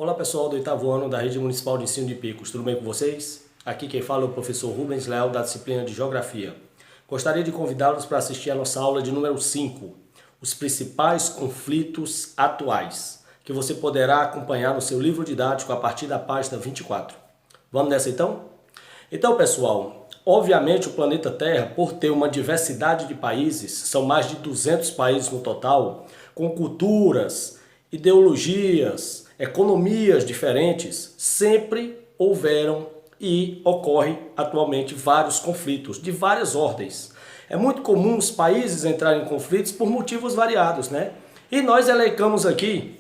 Olá pessoal do oitavo ano da Rede Municipal de Ensino de Picos, tudo bem com vocês? Aqui quem fala é o professor Rubens Leal da disciplina de Geografia. Gostaria de convidá-los para assistir a nossa aula de número 5, os principais conflitos atuais, que você poderá acompanhar no seu livro didático a partir da página 24. Vamos nessa então? Então pessoal, obviamente o planeta Terra, por ter uma diversidade de países, são mais de 200 países no total, com culturas, ideologias, economias diferentes, sempre houveram e ocorrem atualmente vários conflitos de várias ordens. É muito comum os países entrarem em conflitos por motivos variados, né? E nós elencamos aqui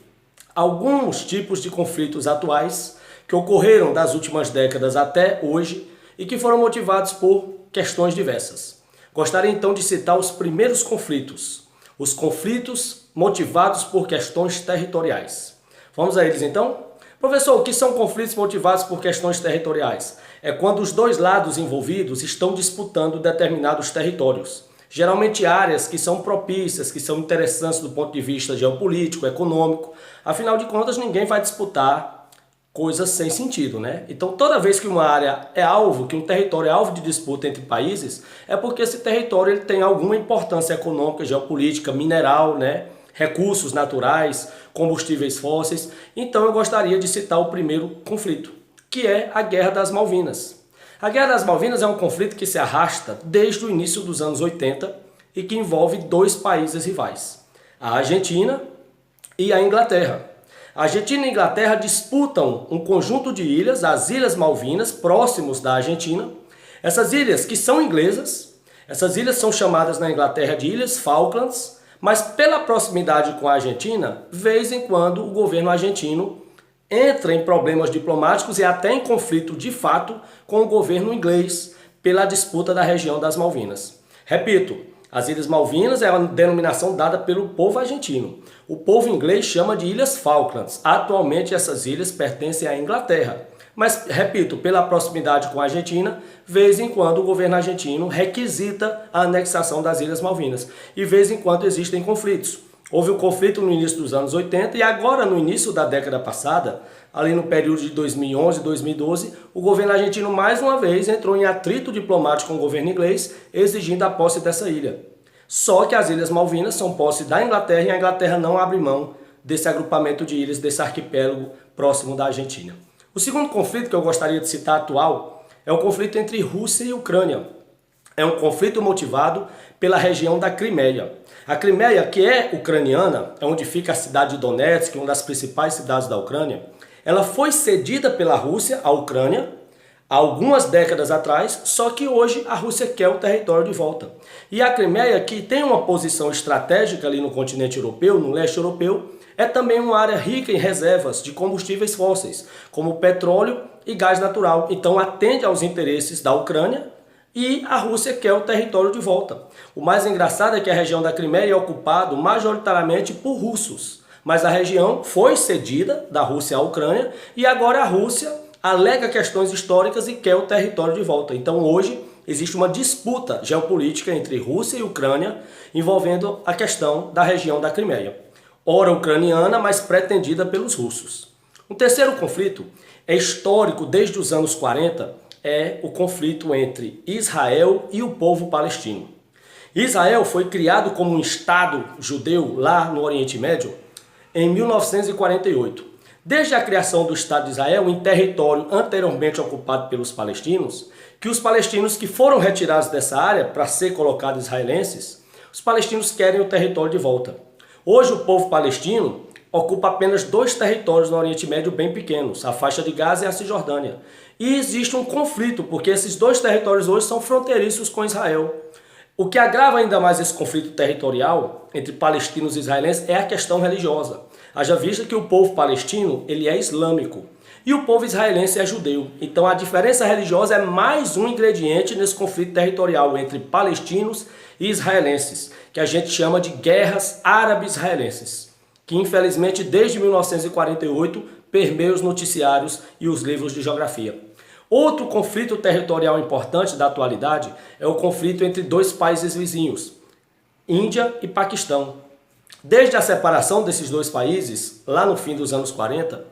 alguns tipos de conflitos atuais que ocorreram das últimas décadas até hoje e que foram motivados por questões diversas. Gostaria então de citar os primeiros conflitos, os conflitos motivados por questões territoriais. Vamos a eles então? Professor, o que são conflitos motivados por questões territoriais? É quando os dois lados envolvidos estão disputando determinados territórios. Geralmente áreas que são propícias, que são interessantes do ponto de vista geopolítico, econômico. Afinal de contas, ninguém vai disputar coisas sem sentido, né? Então, toda vez que uma área é alvo, que um território é alvo de disputa entre países, é porque esse território ele tem alguma importância econômica, geopolítica, mineral, né? Recursos naturais, combustíveis fósseis. Então eu gostaria de citar o primeiro conflito, que é a Guerra das Malvinas. A Guerra das Malvinas é um conflito que se arrasta desde o início dos anos 80 e que envolve dois países rivais, a Argentina e a Inglaterra. A Argentina e a Inglaterra disputam um conjunto de ilhas, as Ilhas Malvinas, próximos da Argentina. Essas ilhas que são inglesas, essas ilhas são chamadas na Inglaterra de Ilhas Falklands, mas pela proximidade com a Argentina, vez em quando o governo argentino entra em problemas diplomáticos e até em conflito de fato com o governo inglês pela disputa da região das Malvinas. Repito, as Ilhas Malvinas é uma denominação dada pelo povo argentino. O povo inglês chama de Ilhas Falklands. Atualmente essas ilhas pertencem à Inglaterra. Mas, repito, pela proximidade com a Argentina, vez em quando o governo argentino requisita a anexação das Ilhas Malvinas. E vez em quando existem conflitos. Houve um conflito no início dos anos 80 e agora no início da década passada, ali no período de 2011 e 2012, o governo argentino mais uma vez entrou em atrito diplomático com o governo inglês, exigindo a posse dessa ilha. Só que as Ilhas Malvinas são posse da Inglaterra e a Inglaterra não abre mão desse agrupamento de ilhas, desse arquipélago próximo da Argentina. O segundo conflito que eu gostaria de citar atual é o conflito entre Rússia e Ucrânia. É um conflito motivado pela região da Crimeia. A Crimeia, que é ucraniana, é onde fica a cidade de Donetsk, uma das principais cidades da Ucrânia, ela foi cedida pela Rússia à Ucrânia há algumas décadas atrás, só que hoje a Rússia quer o território de volta. E a Crimeia, que tem uma posição estratégica ali no continente europeu, no leste europeu, é também uma área rica em reservas de combustíveis fósseis, como petróleo e gás natural. Então atende aos interesses da Ucrânia e a Rússia quer o território de volta. O mais engraçado é que a região da Crimeia é ocupada majoritariamente por russos, mas a região foi cedida da Rússia à Ucrânia e agora a Rússia alega questões históricas e quer o território de volta. Então hoje existe uma disputa geopolítica entre Rússia e Ucrânia envolvendo a questão da região da Crimeia. Ora ucraniana, mas pretendida pelos russos. Um terceiro conflito é histórico desde os anos 40, é o conflito entre Israel e o povo palestino. Israel foi criado como um Estado judeu lá no Oriente Médio em 1948. Desde a criação do Estado de Israel em território anteriormente ocupado pelos palestinos, que os palestinos que foram retirados dessa área para ser colocados israelenses, os palestinos querem o território de volta. Hoje o povo palestino ocupa apenas dois territórios no Oriente Médio bem pequenos, a faixa de Gaza e a Cisjordânia. E existe um conflito, porque esses dois territórios hoje são fronteiriços com Israel. O que agrava ainda mais esse conflito territorial entre palestinos e israelenses é a questão religiosa. Haja vista que o povo palestino ele é islâmico e o povo israelense é judeu. Então a diferença religiosa é mais um ingrediente nesse conflito territorial entre palestinos e israelenses, que a gente chama de guerras árabe-israelenses, que infelizmente desde 1948 permeia os noticiários e os livros de geografia. Outro conflito territorial importante da atualidade é o conflito entre dois países vizinhos, Índia e Paquistão. Desde a separação desses dois países, lá no fim dos anos 40,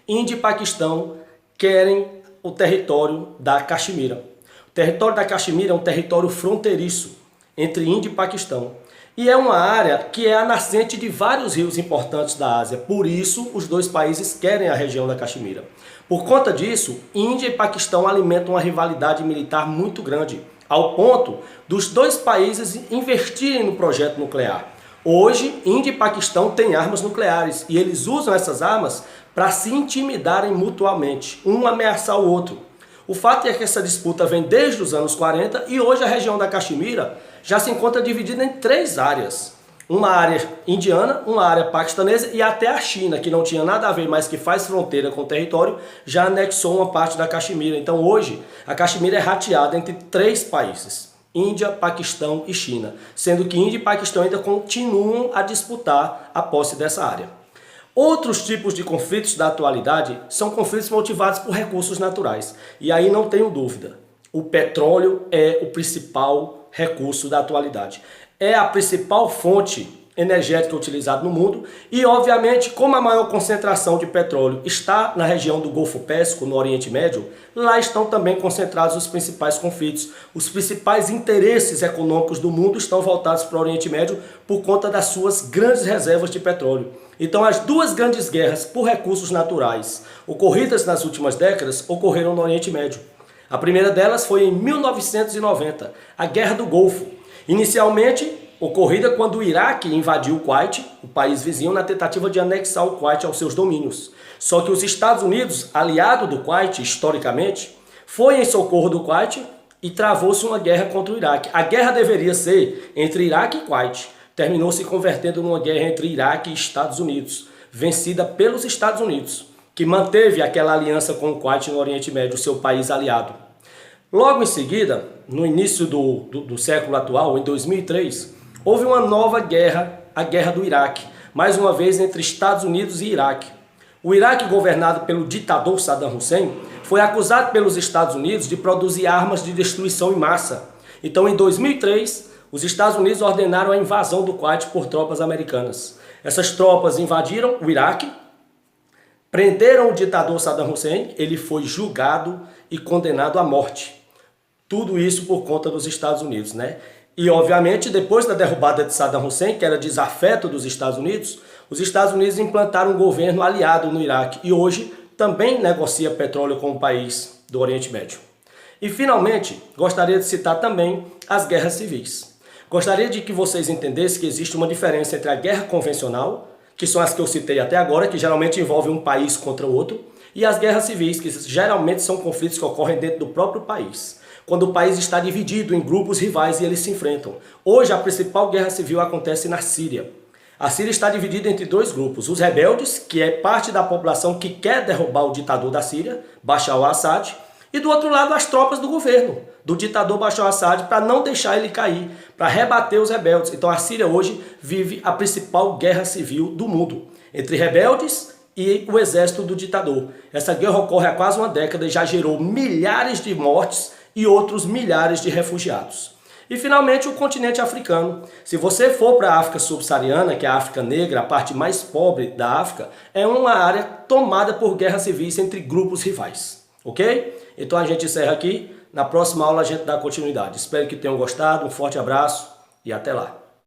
Índia e Paquistão querem o território da Caxemira. O território da Caxemira é um território fronteiriço entre Índia e Paquistão. E é uma área que é a nascente de vários rios importantes da Ásia. Por isso, os dois países querem a região da Caxemira. Por conta disso, Índia e Paquistão alimentam uma rivalidade militar muito grande, ao ponto dos dois países investirem no projeto nuclear. Hoje, Índia e Paquistão têm armas nucleares e eles usam essas armas para se intimidarem mutuamente, um ameaçar o outro. O fato é que essa disputa vem desde os anos 40 e hoje a região da Caxemira já se encontra dividida em 3 áreas. Uma área indiana, uma área paquistanesa e até a China, que não tinha nada a ver, mas que faz fronteira com o território, já anexou uma parte da Caxemira. Então hoje a Caxemira é rateada entre 3 países, Índia, Paquistão e China, sendo que Índia e Paquistão ainda continuam a disputar a posse dessa área. Outros tipos de conflitos da atualidade são conflitos motivados por recursos naturais. E aí não tenho dúvida, o petróleo é o principal recurso da atualidade. É a principal fonte energética utilizada no mundo e, obviamente, como a maior concentração de petróleo está na região do Golfo Pérsico, no Oriente Médio, lá estão também concentrados os principais conflitos. Os principais interesses econômicos do mundo estão voltados para o Oriente Médio por conta das suas grandes reservas de petróleo. Então, as 2 grandes guerras por recursos naturais ocorridas nas últimas décadas ocorreram no Oriente Médio. A primeira delas foi em 1990, a Guerra do Golfo. Inicialmente, ocorrida quando o Iraque invadiu o Kuwait, o país vizinho, na tentativa de anexar o Kuwait aos seus domínios. Só que os Estados Unidos, aliado do Kuwait historicamente, foi em socorro do Kuwait e travou-se uma guerra contra o Iraque. A guerra deveria ser entre Iraque e Kuwait. Terminou se convertendo numa guerra entre Iraque e Estados Unidos, vencida pelos Estados Unidos, que manteve aquela aliança com o Kuwait no Oriente Médio, seu país aliado. Logo em seguida, no início do século atual, em 2003, houve uma nova guerra, a Guerra do Iraque, mais uma vez entre Estados Unidos e Iraque. O Iraque, governado pelo ditador Saddam Hussein, foi acusado pelos Estados Unidos de produzir armas de destruição em massa. Então, em 2003, os Estados Unidos ordenaram a invasão do Kuwait por tropas americanas. Essas tropas invadiram o Iraque, prenderam o ditador Saddam Hussein, ele foi julgado e condenado à morte. Tudo isso por conta dos Estados Unidos, né? E, obviamente, depois da derrubada de Saddam Hussein, que era desafeto dos Estados Unidos, os Estados Unidos implantaram um governo aliado no Iraque e hoje também negocia petróleo com o país do Oriente Médio. E, finalmente, gostaria de citar também as guerras civis. Gostaria de que vocês entendessem que existe uma diferença entre a guerra convencional, que são as que eu citei até agora, que geralmente envolvem um país contra o outro, e as guerras civis, que geralmente são conflitos que ocorrem dentro do próprio país, quando o país está dividido em grupos rivais e eles se enfrentam. Hoje, a principal guerra civil acontece na Síria. A Síria está dividida entre 2 grupos, os rebeldes, que é parte da população que quer derrubar o ditador da Síria, Bashar al-Assad, e do outro lado as tropas do governo, do ditador Bashar al-Assad, para não deixar ele cair, para rebater os rebeldes. Então a Síria hoje vive a principal guerra civil do mundo, entre rebeldes e o exército do ditador. Essa guerra ocorre há quase uma década e já gerou milhares de mortes e outros milhares de refugiados. E finalmente o continente africano. Se você for para a África subsaariana, que é a África negra, a parte mais pobre da África, é uma área tomada por guerras civis entre grupos rivais. Ok? Então a gente encerra aqui. Na próxima aula a gente dá continuidade. Espero que tenham gostado. Um forte abraço e até lá.